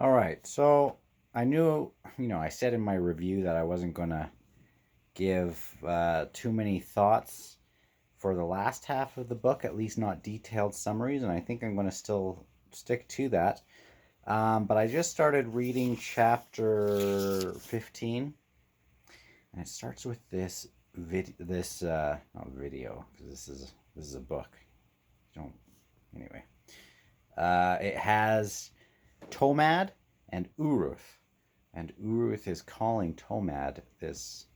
All right. So I knew, I said in my review that I wasn't going to give too many thoughts for the last half of the book, at least not detailed summaries, and I think I'm going to still stick to that. But I just started reading chapter 15, and it starts with this not video, because this is a book. Don't Anyway. It has Tomad and Uruth. And Uruth is calling Tomad this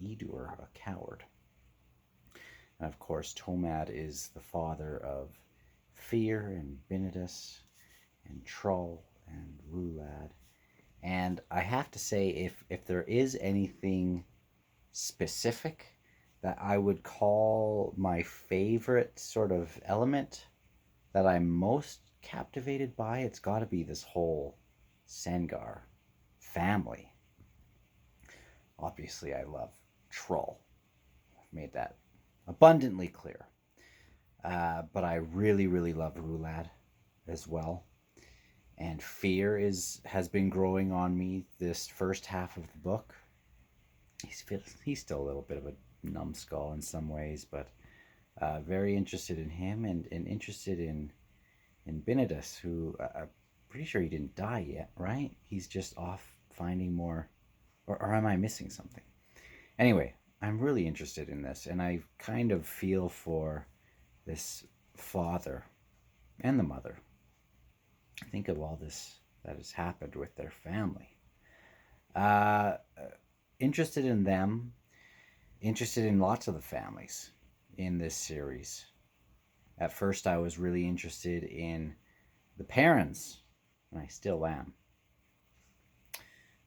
Edur a coward. And of course, Tomad is the father of Fear and Benedus and Troll and Rulad. And I have to say, if there is anything specific that I would call my favorite sort of element that I'm most captivated by, it's got to be this whole Sengar family. Obviously, I love Troll. I've made that abundantly clear. But I really, really love Rulad as well. And Fear has been growing on me this first half of the book. He's still a little bit of a numbskull in some ways, but very interested in him and interested in Benedus, who I'm pretty sure he didn't die yet, right? He's just off finding more, or am I missing something? Anyway, I'm really interested in this, and I kind of feel for this father and the mother. Think of all this that has happened with their family. Uh, Interested in them, interested in lots of the families in this series. At first, I was really interested in the parents, and I still am.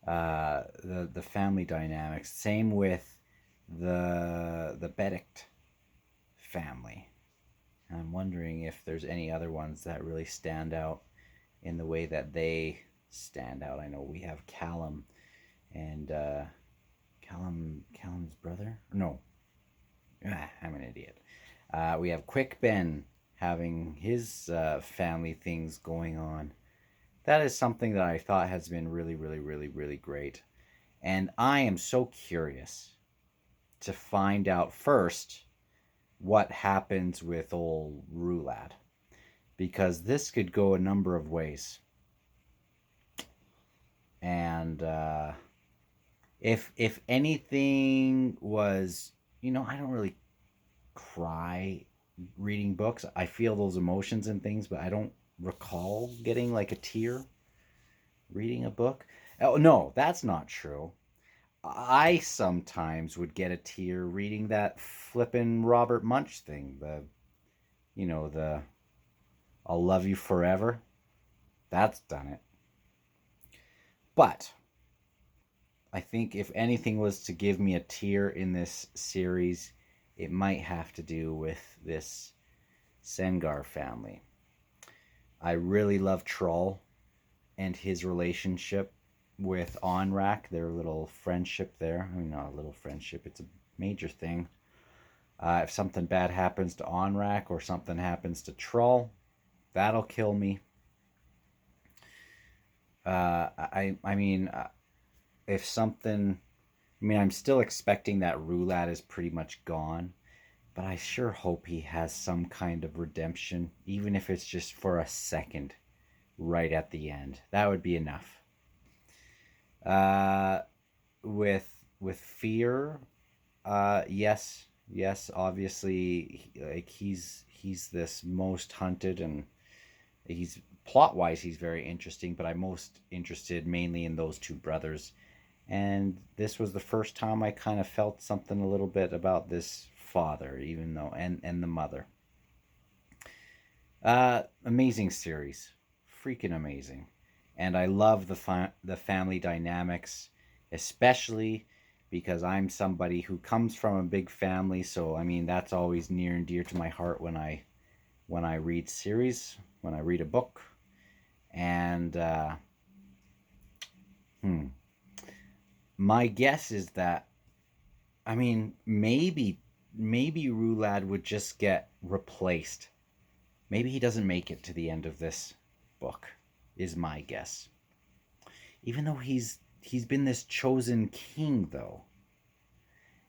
The family dynamics. Same with the Benedict family. And I'm wondering if there's any other ones that really stand out in the way that they stand out. I know we have Callum and Callum's brother. No, I'm an idiot. We have Quick Ben having his family things going on. That is something that I thought has been really, really, really, really great. And I am so curious to find out first what happens with old Rulad, because this could go a number of ways. And if anything was, I don't really cry reading books. I feel those emotions and things, but I don't recall getting like a tear reading a book. Oh no, that's not true. I sometimes would get a tear reading that flippin' Robert Munch thing. The I'll love you forever. That's done it. But I think if anything was to give me a tear in this series, it might have to do with this Sengar family. I really love Troll and his relationship with Onrak, their little friendship there. I mean, not a little friendship, it's a major thing. If something bad happens to Onrak or something happens to Troll, that'll kill me. I mean, if something, I'm still expecting that Rulad is pretty much gone, but I sure hope he has some kind of redemption, even if it's just for a second, right at the end. That would be enough. Uh, with Fear, yes, obviously, like he's this most hunted, and he's plot wise he's very interesting, but I'm most interested mainly in those two brothers. And this was the first time I kind of felt something a little bit about this father, even though and the mother. Amazing series, freaking amazing, and I love the family dynamics, especially because I'm somebody who comes from a big family. So that's always near and dear to my heart when I read series, when I read a book, and my guess is that maybe Rulad would just get replaced. Maybe he doesn't make it to the end of this book, is my guess. even though he's been this chosen king, though.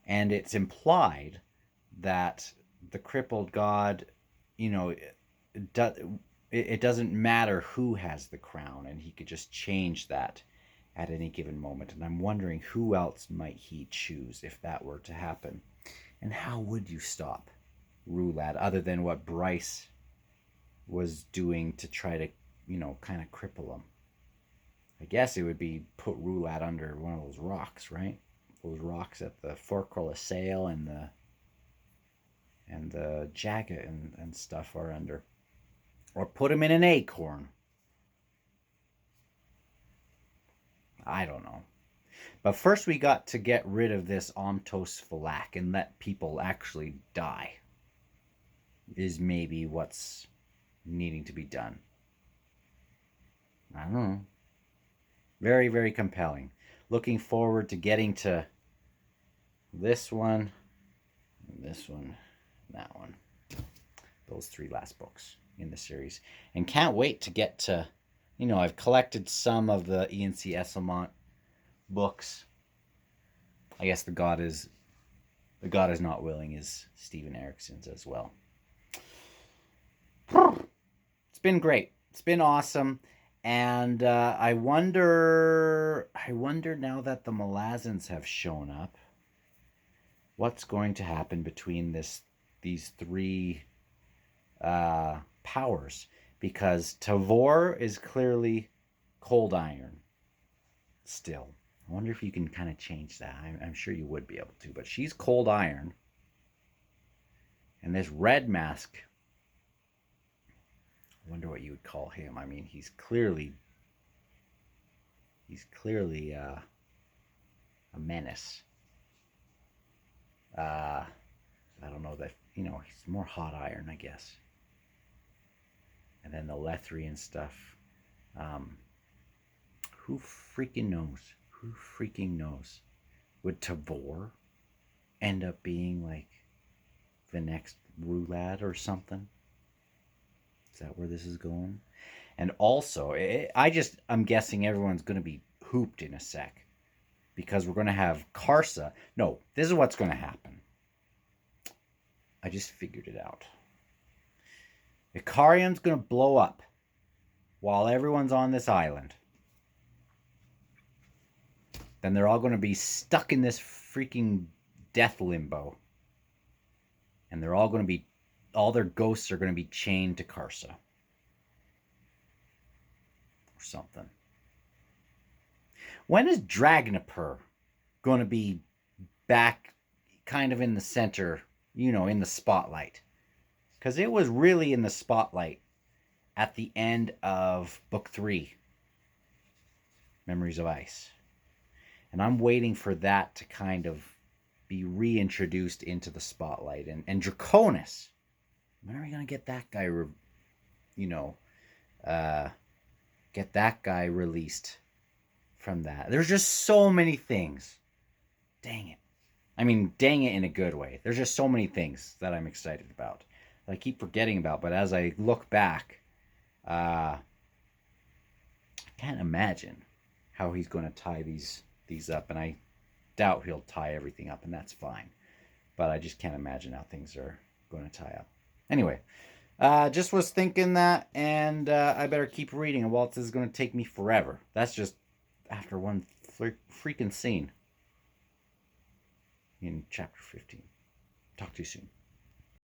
And it's implied that the crippled god, you know, it doesn't matter who has the crown, and he could just change that at any given moment. And I'm wondering who else might he choose if that were to happen. And how would you stop Rulad other than what Bryce was doing to try to, kind of cripple him? I guess it would be put Rulad under one of those rocks, right? Those rocks at the Fork of Sail and the jacket and stuff are under. Or put him in an acorn. I don't know. But first we got to get rid of this Omtos Falak and let people actually die. Is maybe what's needing to be done. I don't know. Very, very compelling. Looking forward to getting to this one, that one. Those 3 last books in the series. And can't wait to get to, I've collected some of the E&C Esselmont books. I guess the God is Not Willing is Steven Erickson's as well. It's been great. It's been awesome. And I wonder now that the Malazans have shown up, what's going to happen between these 3 powers, because Tavor is clearly cold iron still. I wonder if you can kind of change that. I'm sure you would be able to, but she's cold iron. And this red mask, I wonder what you would call him. I mean, he's clearly a menace. I don't know that, he's more hot iron, I guess. And then the Lethrian stuff. Who freaking knows? Who freaking knows? Would Tavor end up being like the next Rulad or something? Is that where this is going? And also, I'm guessing everyone's going to be hooped in a sec, because we're going to have Karsa. No, this is what's going to happen. I just figured it out. Ikariam's going to blow up while everyone's on this island. Then they're all going to be stuck in this freaking death limbo. And they're all going to be, all their ghosts are going to be chained to Karsa. Or something. When is Dragnapur going to be back kind of in the center, in the spotlight? Because it was really in the spotlight at the end of Book 3, Memories of Ice. And I'm waiting for that to kind of be reintroduced into the spotlight. And Draconis, when are we going to get that guy, get that guy released from that? There's just so many things. Dang it. I mean, dang it in a good way. There's just so many things that I'm excited about that I keep forgetting about. But as I look back, I can't imagine how he's going to tie these up, and I doubt he'll tie everything up, and that's fine. But I just can't imagine how things are going to tie up. Anyway, just was thinking that, and I better keep reading, or else this is going to take me forever. That's just after one freaking scene in chapter 15. Talk to you soon.